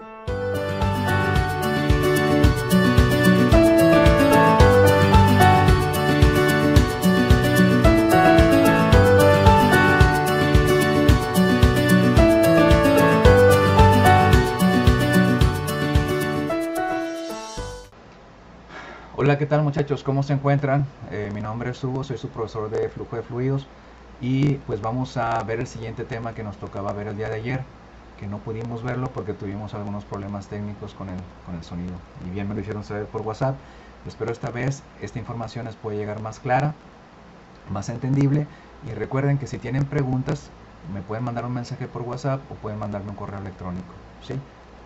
Hola, ¿qué tal muchachos? ¿Cómo se encuentran? Mi nombre es Hugo, soy su profesor de flujo de fluidos y pues vamos a ver el siguiente tema que nos tocaba ver el día de ayer, que no pudimos verlo porque tuvimos algunos problemas técnicos con el sonido y bien me lo hicieron saber por WhatsApp. Espero esta vez esta información les pueda llegar más clara, más entendible, y recuerden que si tienen preguntas me pueden mandar un mensaje por WhatsApp o pueden mandarme un correo electrónico, ¿sí?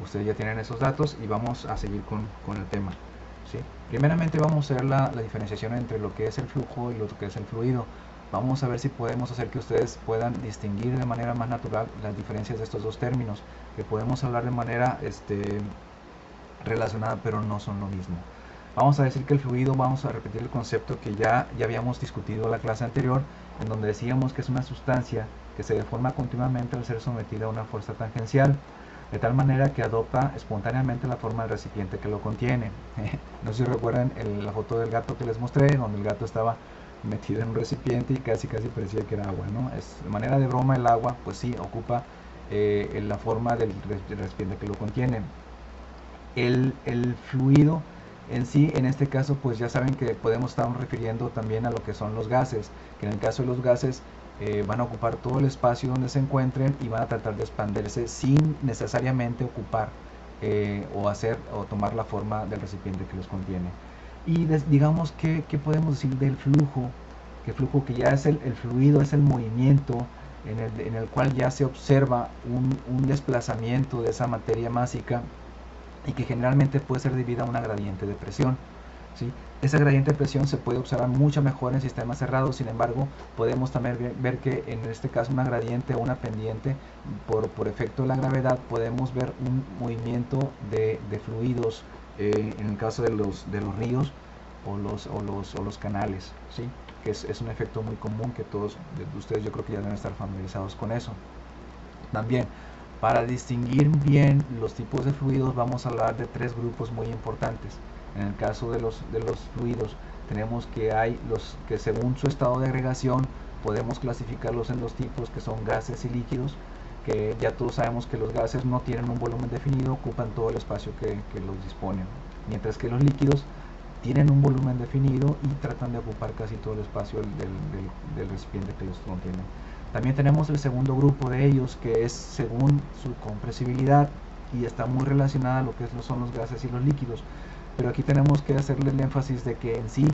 Ustedes ya tienen esos datos y vamos a seguir con el tema. ¿Sí? Primeramente vamos a ver la diferenciación entre lo que es el flujo y lo que es el fluido. Vamos a ver si podemos hacer que ustedes puedan distinguir de manera más natural las diferencias de estos dos términos, que podemos hablar de manera relacionada pero no son lo mismo. Vamos a decir que el fluido, vamos a repetir el concepto que ya habíamos discutido en la clase anterior, en donde decíamos que es una sustancia que se deforma continuamente al ser sometida a una fuerza tangencial, de tal manera que adopta espontáneamente la forma del recipiente que lo contiene. No sé si recuerdan la foto del gato que les mostré, donde el gato estaba metido en un recipiente y casi parecía que era agua, ¿no? De manera de broma, el agua pues sí ocupa la forma del recipiente que lo contiene. El fluido en sí, en este caso, pues ya saben que podemos estar refiriendo también a lo que son los gases, que en el caso de los gases van a ocupar todo el espacio donde se encuentren y van a tratar de expandirse sin necesariamente ocupar o tomar la forma del recipiente que los contiene. Y digamos que podemos decir del flujo, que el flujo que ya es el fluido, es el movimiento en el cual ya se observa un desplazamiento de esa materia másica y que generalmente puede ser debida a una gradiente de presión, ¿sí? Esa gradiente de presión se puede observar mucho mejor en sistemas cerrados, sin embargo podemos también ver que en este caso una gradiente o una pendiente por efecto de la gravedad podemos ver un movimiento de fluidos en el caso de los ríos o los canales, ¿sí? Que es un efecto muy común que todos ustedes yo creo que ya deben estar familiarizados con eso. También para distinguir bien los tipos de fluidos vamos a hablar de tres grupos muy importantes. En el caso de los fluidos tenemos que hay los que según su estado de agregación podemos clasificarlos en dos tipos, que son gases y líquidos, que ya todos sabemos que los gases no tienen un volumen definido, ocupan todo el espacio que los disponen, mientras que los líquidos tienen un volumen definido y tratan de ocupar casi todo el espacio del recipiente que los contiene. También tenemos el segundo grupo de ellos, que es según su compresibilidad y está muy relacionada a lo que son los gases y los líquidos. Pero aquí tenemos que hacerle el énfasis de que en sí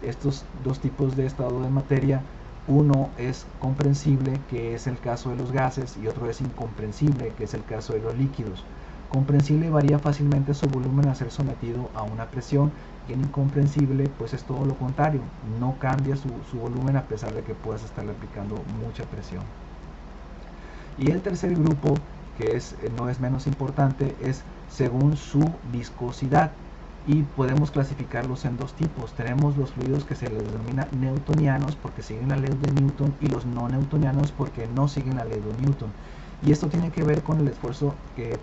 estos dos tipos de estado de materia, uno es comprensible, que es el caso de los gases, y otro es incomprensible, que es el caso de los líquidos. Comprensible varía fácilmente su volumen al ser sometido a una presión, y en incomprensible pues es todo lo contrario, no cambia su volumen a pesar de que puedas estarle aplicando mucha presión. Y el tercer grupo, que no es menos importante, es según su viscosidad, y podemos clasificarlos en dos tipos. Tenemos los fluidos que se les denomina newtonianos porque siguen la ley de Newton, y los no newtonianos porque no siguen la ley de Newton. Y esto tiene que ver con el esfuerzo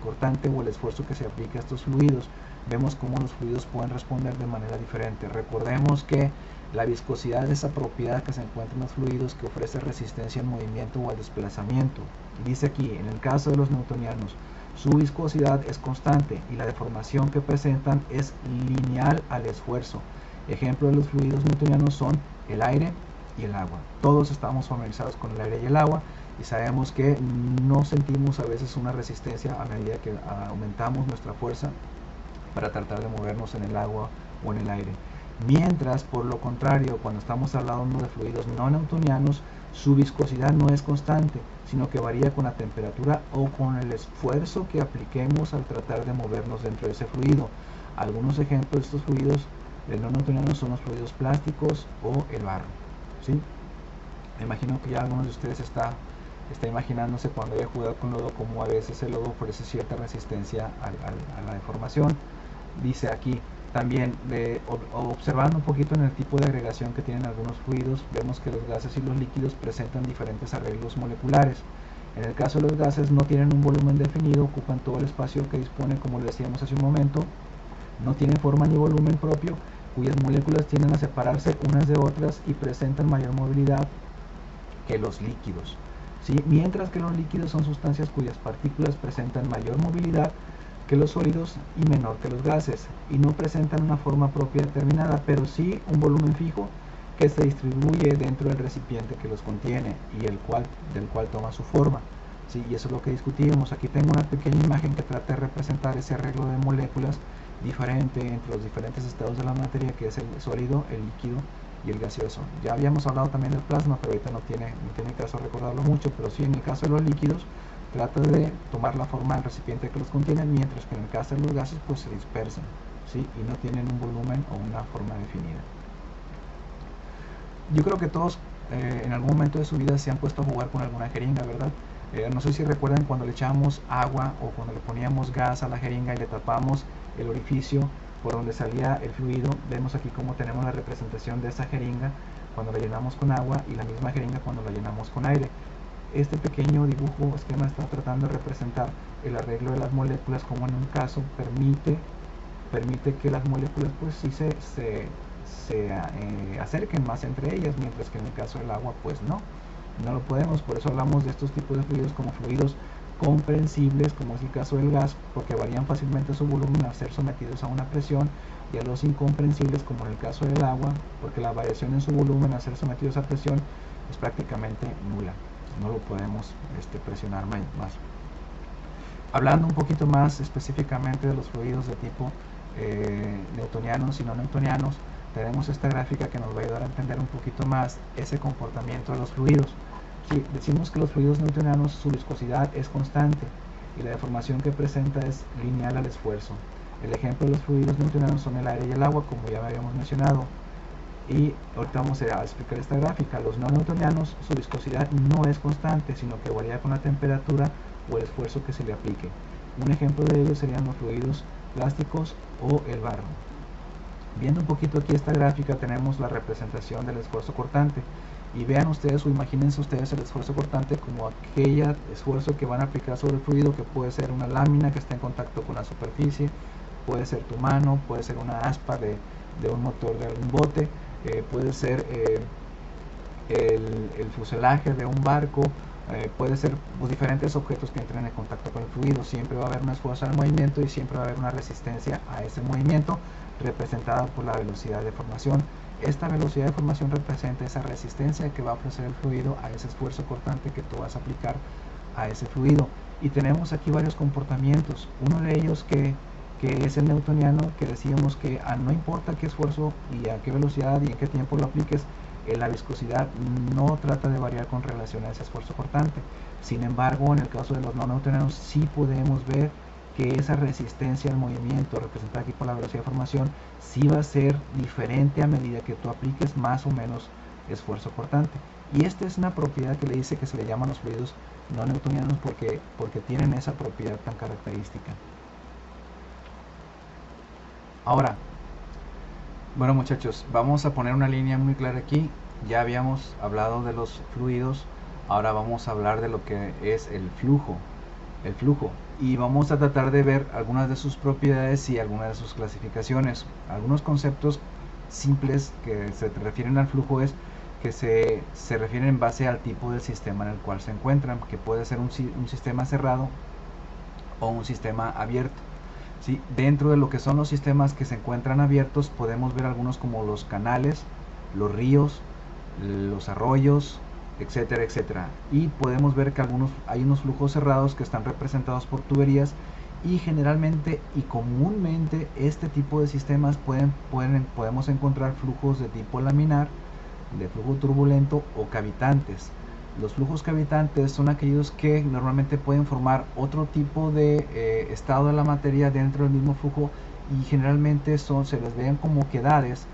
cortante o el esfuerzo que se aplica a estos fluidos. Vemos cómo los fluidos pueden responder de manera diferente. Recordemos que la viscosidad es esa propiedad que se encuentra en los fluidos que ofrece resistencia al movimiento o al desplazamiento. Dice aquí, en el caso de los newtonianos, su viscosidad es constante y la deformación que presentan es lineal al esfuerzo. Ejemplo de los fluidos newtonianos son el aire y el agua. Todos estamos familiarizados con el aire y el agua y sabemos que no sentimos a veces una resistencia a medida que aumentamos nuestra fuerza para tratar de movernos en el agua o en el aire. Mientras, por lo contrario, cuando estamos hablando de fluidos no newtonianos, su viscosidad no es constante, sino que varía con la temperatura o con el esfuerzo que apliquemos al tratar de movernos dentro de ese fluido. Algunos ejemplos de estos fluidos no newtonianos son los fluidos plásticos o el barro, ¿sí? Me imagino que ya algunos de ustedes está imaginándose cuando haya jugado con lodo, como a veces el lodo ofrece cierta resistencia a la deformación. Dice aquí también, observando un poquito en el tipo de agregación que tienen algunos fluidos, vemos que los gases y los líquidos presentan diferentes arreglos moleculares. En el caso de los gases no tienen un volumen definido, ocupan todo el espacio que disponen, como le decíamos hace un momento, no tienen forma ni volumen propio, cuyas moléculas tienden a separarse unas de otras y presentan mayor movilidad que los líquidos, ¿sí? Mientras que los líquidos son sustancias cuyas partículas presentan mayor movilidad que los sólidos y menor que los gases, y no presentan una forma propia determinada, pero sí un volumen fijo que se distribuye dentro del recipiente que los contiene y del cual toma su forma, ¿sí? Y eso es lo que discutimos. Aquí tengo una pequeña imagen que trata de representar ese arreglo de moléculas diferente entre los diferentes estados de la materia, que es el sólido, el líquido y el gaseoso. Ya habíamos hablado también del plasma, pero ahorita no tiene caso recordarlo mucho, pero sí, en el caso de los líquidos trata de tomar la forma del recipiente que los contiene, mientras que en el caso de los gases pues se dispersan, ¿sí? Y no tienen un volumen o una forma definida. Yo creo que todos en algún momento de su vida se han puesto a jugar con alguna jeringa, ¿verdad? No sé si recuerdan cuando le echábamos agua o cuando le poníamos gas a la jeringa y le tapamos el orificio por donde salía el fluido. Vemos aquí cómo tenemos la representación de esa jeringa cuando la llenamos con agua y la misma jeringa cuando la llenamos con aire. Este pequeño dibujo esquema está tratando de representar el arreglo de las moléculas, como en un caso permite que las moléculas pues sí se acerquen más entre ellas, mientras que en el caso del agua pues no lo podemos. Por eso hablamos de estos tipos de fluidos como fluidos comprensibles, como es el caso del gas, porque varían fácilmente su volumen al ser sometidos a una presión, y a los incomprensibles, como en el caso del agua, porque la variación en su volumen al ser sometidos a presión es prácticamente nula, no lo podemos presionar más. Hablando un poquito más específicamente de los fluidos de tipo newtonianos y no newtonianos, tenemos esta gráfica que nos va a ayudar a entender un poquito más ese comportamiento de los fluidos. Sí, decimos que los fluidos newtonianos, su viscosidad es constante y la deformación que presenta es lineal al esfuerzo. El ejemplo de los fluidos newtonianos son el aire y el agua, como ya habíamos mencionado. Y ahorita vamos a explicar esta gráfica. Los no newtonianos, su viscosidad no es constante, sino que varía con la temperatura o el esfuerzo que se le aplique. Un ejemplo de ello serían los fluidos plásticos o el barro. Viendo un poquito aquí esta gráfica, tenemos la representación del esfuerzo cortante, y vean ustedes o imagínense ustedes el esfuerzo cortante como aquel esfuerzo que van a aplicar sobre el fluido, que puede ser una lámina que está en contacto con la superficie, puede ser tu mano, puede ser una aspa de un motor de algún bote, puede ser el fuselaje de un barco, puede ser diferentes objetos que entren en contacto con el fluido. Siempre va a haber una fuerza al movimiento y siempre va a haber una resistencia a ese movimiento, representada por la velocidad de formación. Esta velocidad de formación representa esa resistencia que va a ofrecer el fluido a ese esfuerzo cortante que tú vas a aplicar a ese fluido. Y tenemos aquí varios comportamientos. Uno de ellos que es el newtoniano, que decíamos que no importa qué esfuerzo y a qué velocidad y en qué tiempo lo apliques, la viscosidad no trata de variar con relación a ese esfuerzo cortante. Sin embargo, en el caso de los no newtonianos sí podemos ver que esa resistencia al movimiento, representada aquí por la velocidad de formación, sí va a ser diferente a medida que tú apliques más o menos esfuerzo cortante. Y esta es una propiedad que le dice que se le llaman los fluidos no newtonianos, porque tienen esa propiedad tan característica. Ahora, bueno muchachos, vamos a poner una línea muy clara aquí. Ya habíamos hablado de los fluidos, ahora vamos a hablar de lo que es el flujo. Y vamos a tratar de ver algunas de sus propiedades y algunas de sus clasificaciones. Algunos conceptos simples que se refieren al flujo es que se refieren en base al tipo del sistema en el cual se encuentran, que puede ser un sistema cerrado o un sistema abierto. ¿Sí? Dentro de lo que son los sistemas que se encuentran abiertos podemos ver algunos como los canales, los ríos, los arroyos, etcétera, etcétera. Y podemos ver que hay unos flujos cerrados que están representados por tuberías, y generalmente y comúnmente este tipo de sistemas podemos encontrar flujos de tipo laminar, de flujo turbulento o cavitantes. Los flujos cavitantes son aquellos que normalmente pueden formar otro tipo de estado de la materia dentro del mismo flujo, y generalmente se les ven como oquedades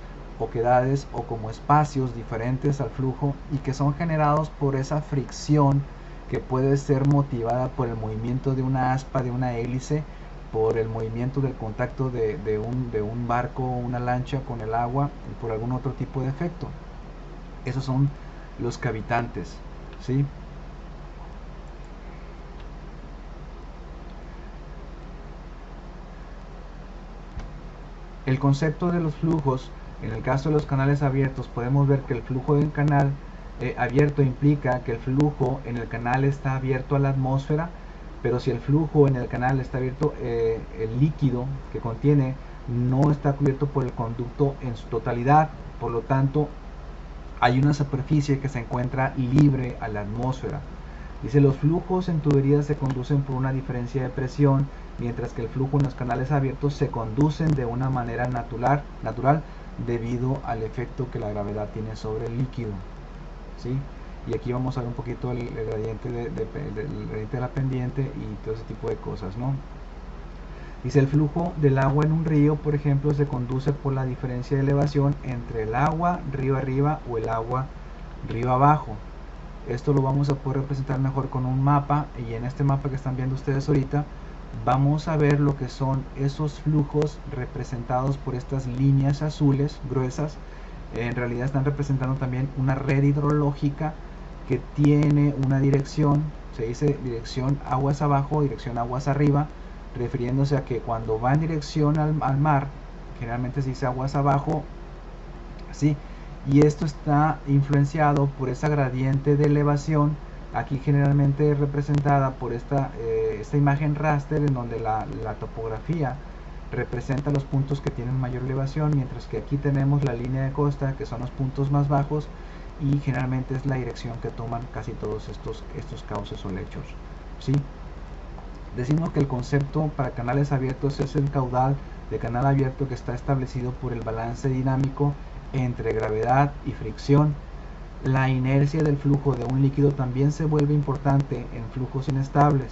o como espacios diferentes al flujo, y que son generados por esa fricción que puede ser motivada por el movimiento de una aspa, de una hélice, por el movimiento del contacto de un barco o una lancha con el agua, y por algún otro tipo de efecto. Esos son los cavitantes, ¿sí? El concepto de los flujos, en el caso de los canales abiertos, podemos ver que el flujo de un canal abierto implica que el flujo en el canal está abierto a la atmósfera, pero si el flujo en el canal está abierto, el líquido que contiene no está cubierto por el conducto en su totalidad, por lo tanto hay una superficie que se encuentra libre a la atmósfera. Dice, los flujos en tuberías se conducen por una diferencia de presión, mientras que el flujo en los canales abiertos se conducen de una manera natural debido al efecto que la gravedad tiene sobre el líquido, ¿sí? Y aquí vamos a ver un poquito el gradiente del gradiente de la pendiente y todo ese tipo de cosas, ¿no? Dice, el flujo del agua en un río, por ejemplo, se conduce por la diferencia de elevación entre el agua río arriba o el agua río abajo. Esto lo vamos a poder representar mejor con un mapa, y en este mapa que están viendo ustedes ahorita vamos a ver lo que son esos flujos representados por estas líneas azules gruesas. En realidad están representando también una red hidrológica que tiene una dirección, se dice dirección aguas abajo, dirección aguas arriba, refiriéndose a que cuando va en dirección al mar, generalmente se dice aguas abajo, ¿sí? Y esto está influenciado por esa gradiente de elevación, aquí generalmente representada por esta imagen raster, en donde la topografía representa los puntos que tienen mayor elevación, mientras que aquí tenemos la línea de costa, que son los puntos más bajos, y generalmente es la dirección que toman casi todos estos cauces o lechos, ¿sí? Decimos que el concepto para canales abiertos es el caudal de canal abierto que está establecido por el balance dinámico entre gravedad y fricción. La inercia del flujo de un líquido también se vuelve importante en flujos inestables.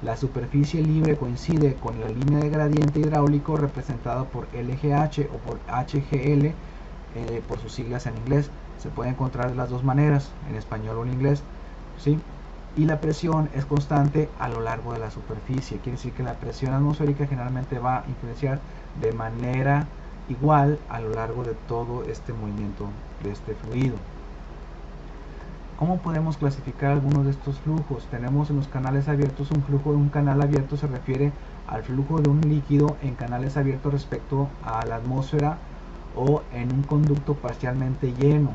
La superficie libre coincide con la línea de gradiente hidráulico representada por LGH o por HGL, por sus siglas en inglés. Se puede encontrar de las dos maneras, en español o en inglés, ¿sí? Y la presión es constante a lo largo de la superficie. Quiere decir que la presión atmosférica generalmente va a influenciar de manera igual a lo largo de todo este movimiento de este fluido. ¿Cómo podemos clasificar algunos de estos flujos? Tenemos en los canales abiertos un flujo de un canal abierto se refiere al flujo de un líquido en canales abiertos respecto a la atmósfera o en un conducto parcialmente lleno,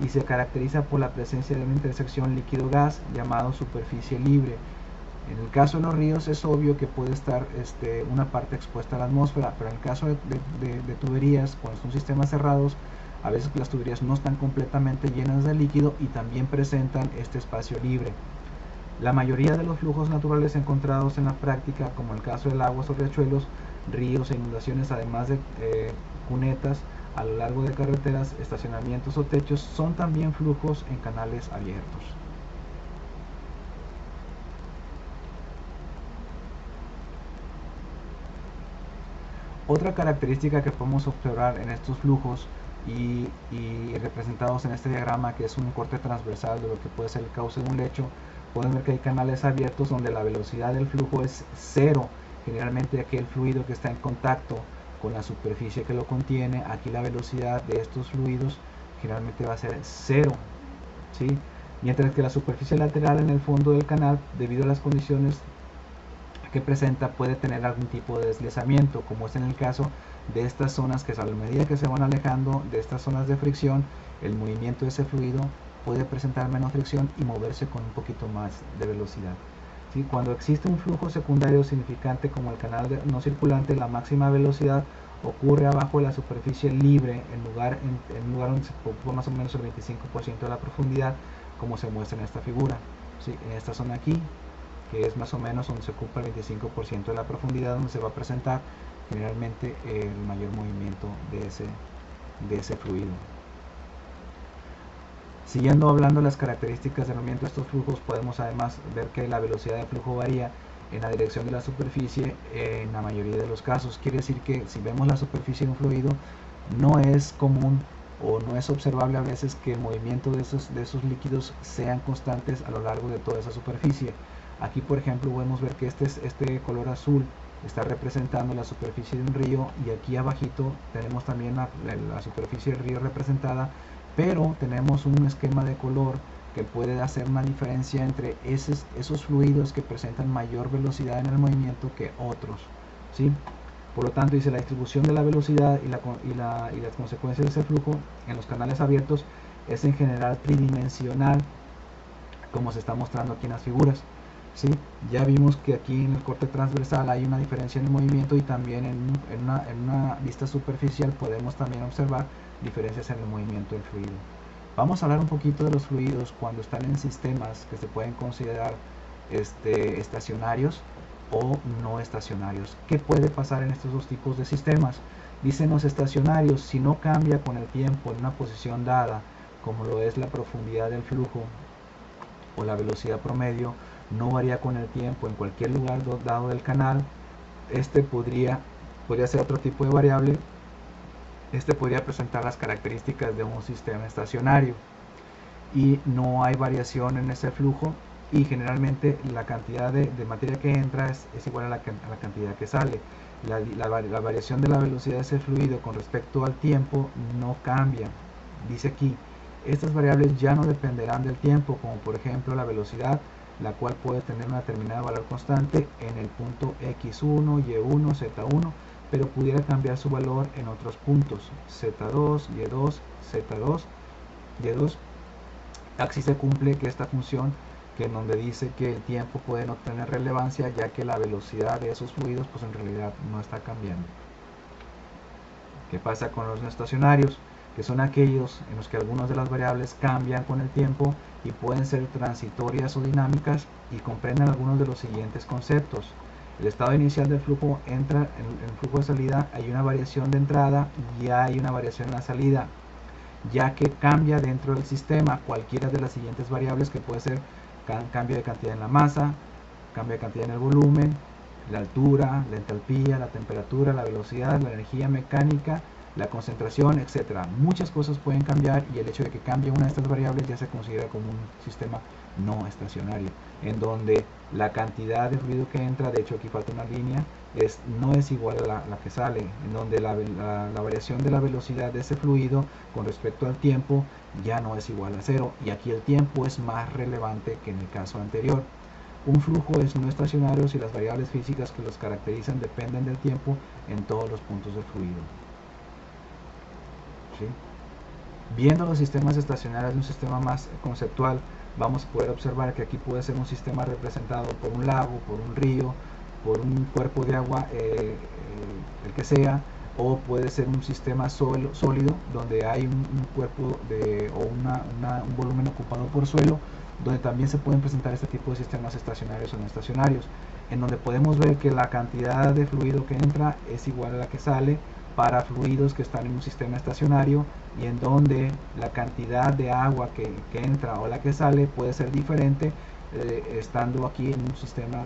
y se caracteriza por la presencia de una intersección líquido-gas llamado superficie libre. En el caso de los ríos es obvio que puede estar una parte expuesta a la atmósfera, pero en el caso de tuberías, cuando son sistemas cerrados, a veces las tuberías no están completamente llenas de líquido y también presentan este espacio libre. La mayoría de los flujos naturales encontrados en la práctica, como el caso del agua sobre riachuelos, ríos e inundaciones, además de cunetas a lo largo de carreteras, estacionamientos o techos, son también flujos en canales abiertos. Otra característica que podemos observar en estos flujos y representados en este diagrama, que es un corte transversal de lo que puede ser el cauce de un lecho, pueden ver que hay canales abiertos donde la velocidad del flujo es cero. Generalmente aquel fluido que está en contacto con la superficie que lo contiene, aquí la velocidad de estos fluidos generalmente va a ser cero, ¿sí? Mientras que la superficie lateral en el fondo del canal, debido a las condiciones que presenta, puede tener algún tipo de deslizamiento, como es en el caso de estas zonas, que a la medida que se van alejando de estas zonas de fricción, el movimiento de ese fluido puede presentar menos fricción y moverse con un poquito más de velocidad. ¿Sí? Cuando existe un flujo secundario significante como el canal no circulante, la máxima velocidad ocurre abajo de la superficie libre, en un lugar donde se ocupa más o menos el 25% de la profundidad, como se muestra en esta figura, ¿sí? En esta zona aquí, que es más o menos donde se ocupa el 25% de la profundidad, donde se va a presentar generalmente el mayor movimiento de ese fluido. Siguiendo hablando de las características del movimiento de estos flujos, podemos además ver que la velocidad de flujo varía en la dirección de la superficie en la mayoría de los casos. Quiere decir que si vemos la superficie de un fluido, no es común o no es observable a veces que el movimiento de esos líquidos sean constantes a lo largo de toda esa superficie. Aquí, por ejemplo, podemos ver que este color azul está representando la superficie de un río, y aquí abajito tenemos también la superficie del río representada, pero tenemos un esquema de color que puede hacer una diferencia entre esos fluidos que presentan mayor velocidad en el movimiento que otros, ¿sí? Por lo tanto, dice la distribución de la velocidad y las consecuencias de ese flujo en los canales abiertos es en general tridimensional, como se está mostrando aquí en las figuras. ¿Sí? Ya vimos que aquí en el corte transversal hay una diferencia en el movimiento, y también en una vista superficial podemos también observar diferencias en el movimiento del fluido. Vamos a hablar un poquito de los fluidos cuando están en sistemas que se pueden considerar estacionarios o no estacionarios. ¿Qué puede pasar en estos dos tipos de sistemas? Dicen los estacionarios, si no cambia con el tiempo en una posición dada, como lo es la profundidad del flujo o la velocidad promedio, no varía con el tiempo en cualquier lugar dado del canal, podría ser otro tipo de variable. Podría presentar las características de un sistema estacionario y no hay variación en ese flujo, y generalmente la cantidad de materia que entra es igual a la cantidad que sale. La variación de la velocidad de ese fluido con respecto al tiempo no cambia. Dice aquí, estas variables ya no dependerán del tiempo, como por ejemplo la velocidad, la cual puede tener una determinada valor constante en el punto x1, y1, z1, pero pudiera cambiar su valor en otros puntos, z2, y2, z2, y2. Aquí se cumple que esta función, que en donde dice que el tiempo puede no tener relevancia, ya que la velocidad de esos fluidos pues en realidad no está cambiando. ¿Qué pasa con los no estacionarios? Que son aquellos en los que algunas de las variables cambian con el tiempo y pueden ser transitorias o dinámicas, y comprenden algunos de los siguientes conceptos. El estado inicial del flujo entra en el flujo de salida, hay una variación de entrada y hay una variación en la salida, ya que cambia dentro del sistema cualquiera de las siguientes variables, que puede ser cambio de cantidad en la masa, cambio de cantidad en el volumen, la altura, la entalpía, la temperatura, la velocidad, la energía mecánica, la concentración, etcétera. Muchas cosas pueden cambiar, y el hecho de que cambie una de estas variables ya se considera como un sistema no estacionario, en donde la cantidad de fluido que entra, de hecho aquí falta una línea, no es igual a la que sale, en donde la variación de la velocidad de ese fluido con respecto al tiempo ya no es igual a cero, y aquí el tiempo es más relevante que en el caso anterior. Un flujo es no estacionario si las variables físicas que los caracterizan dependen del tiempo en todos los puntos del fluido. ¿Sí? Viendo los sistemas estacionarios de un sistema más conceptual, vamos a poder observar que aquí puede ser un sistema representado por un lago, por un río, por un cuerpo de agua, el que sea, o puede ser un sistema sólido donde hay un cuerpo o un volumen ocupado por suelo, donde también se pueden presentar este tipo de sistemas estacionarios o no estacionarios, en donde podemos ver que la cantidad de fluido que entra es igual a la que sale para fluidos que están en un sistema estacionario, y en donde la cantidad de agua que entra o la que sale puede ser diferente, estando aquí en un sistema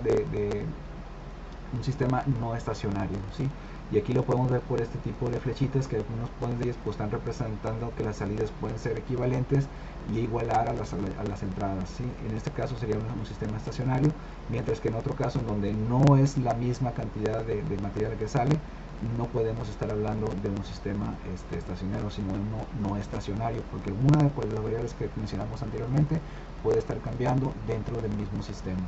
un sistema no estacionario, ¿sí? Y aquí lo podemos ver por este tipo de flechitas, que algunos de ellos pues están representando que las salidas pueden ser equivalentes y igualar a las entradas, ¿sí? En este caso sería un sistema estacionario, mientras que en otro caso, en donde no es la misma cantidad de material que sale, no podemos estar hablando de un sistema estacionario, sino uno no estacionario, porque una de las variables que mencionamos anteriormente puede estar cambiando dentro del mismo sistema.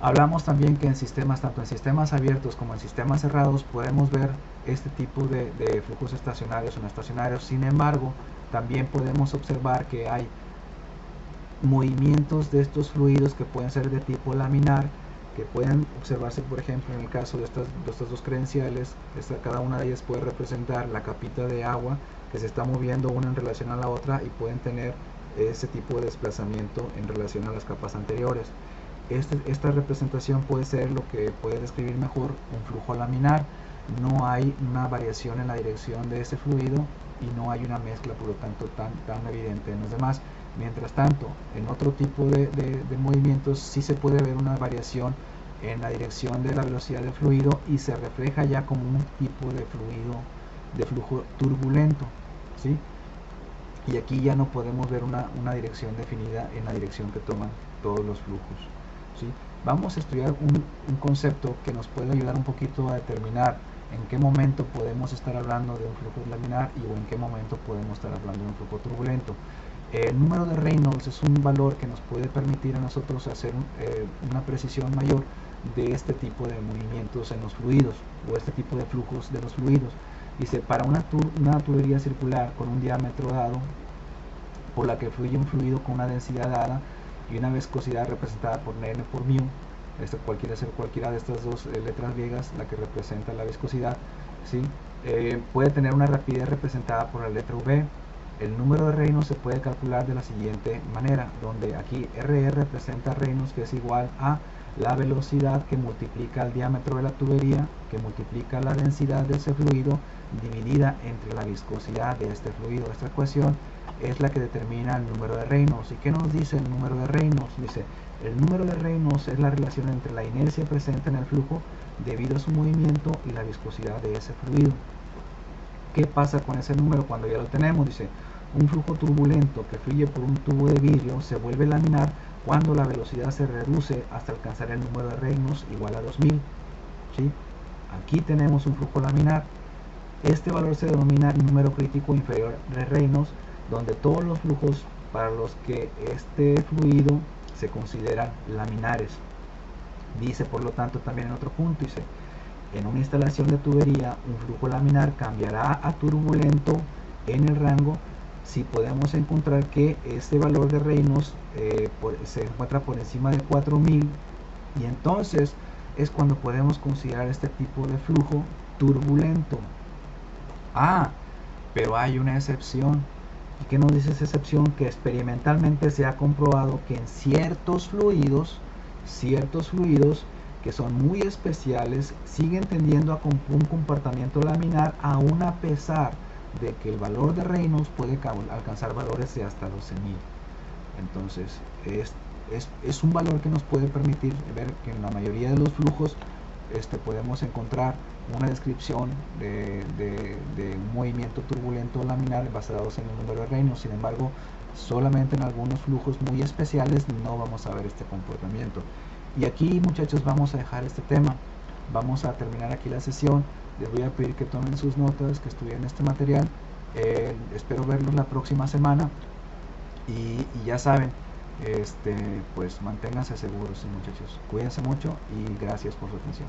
Hablamos también que en sistemas, tanto en sistemas abiertos como en sistemas cerrados, podemos ver este tipo de flujos estacionarios o no estacionarios. Sin embargo, también podemos observar que hay movimientos de estos fluidos que pueden ser de tipo laminar, que pueden observarse, por ejemplo, en el caso de estas dos credenciales. Cada una de ellas puede representar la capita de agua que se está moviendo una en relación a la otra, y pueden tener ese tipo de desplazamiento en relación a las capas anteriores. Esta representación puede ser lo que puede describir mejor un flujo laminar. No hay una variación en la dirección de ese fluido y no hay una mezcla, por lo tanto, tan evidente en los demás. Mientras tanto, en otro tipo de movimientos sí se puede ver una variación en la dirección de la velocidad del fluido, y se refleja ya como un tipo de flujo turbulento, ¿sí? Y aquí ya no podemos ver una dirección definida en la dirección que toman todos los flujos, ¿sí? Vamos a estudiar un concepto que nos puede ayudar un poquito a determinar en qué momento podemos estar hablando de un flujo laminar o en qué momento podemos estar hablando de un flujo turbulento. El número de Reynolds es un valor que nos puede permitir a nosotros hacer una precisión mayor de este tipo de movimientos en los fluidos o este tipo de flujos de los fluidos. Dice, para una tubería circular con un diámetro dado, por la que fluye un fluido con una densidad dada y una viscosidad representada por N por mu, cualquiera ser cualquiera de estas dos letras griegas, la que representa la viscosidad, ¿sí? Puede tener una rapidez representada por la letra V. El número de Reynolds se puede calcular de la siguiente manera, donde aquí RR representa Reynolds, que es igual a la velocidad que multiplica el diámetro de la tubería, que multiplica la densidad de ese fluido, dividida entre la viscosidad de este fluido. Esta ecuación es la que determina el número de Reynolds. ¿Y qué nos dice el número de Reynolds? Dice, el número de Reynolds es la relación entre la inercia presente en el flujo debido a su movimiento y la viscosidad de ese fluido. ¿Qué pasa con ese número cuando ya lo tenemos? Dice, un flujo turbulento que fluye por un tubo de vidrio se vuelve laminar cuando la velocidad se reduce hasta alcanzar el número de Reynolds igual a 2000. ¿Sí? Aquí tenemos un flujo laminar. Este valor se denomina número crítico inferior de Reynolds, donde todos los flujos para los que este fluido se consideran laminares. Dice, por lo tanto, también en otro punto, dice, en una instalación de tubería, un flujo laminar cambiará a turbulento en el rango si podemos encontrar que este valor de Reynolds se encuentra por encima de 4000, y entonces es cuando podemos considerar este tipo de flujo turbulento. Pero hay una excepción. ¿Y qué nos dice esa excepción? Que experimentalmente se ha comprobado que en ciertos fluidos que son muy especiales siguen tendiendo a un comportamiento laminar, aún a pesar de que el valor de Reynolds puede alcanzar valores de hasta 12.000. Entonces es un valor que nos puede permitir ver que en la mayoría de los flujos podemos encontrar una descripción de un movimiento turbulento laminar basados en el número de Reynolds. Sin embargo, solamente en algunos flujos muy especiales no vamos a ver este comportamiento. Y aquí, muchachos, vamos a dejar este tema. Vamos a terminar aquí la sesión. Les voy a pedir que tomen sus notas, que estudien este material. Espero verlos la próxima semana. Y ya saben, pues manténganse seguros, muchachos. Cuídense mucho y gracias por su atención.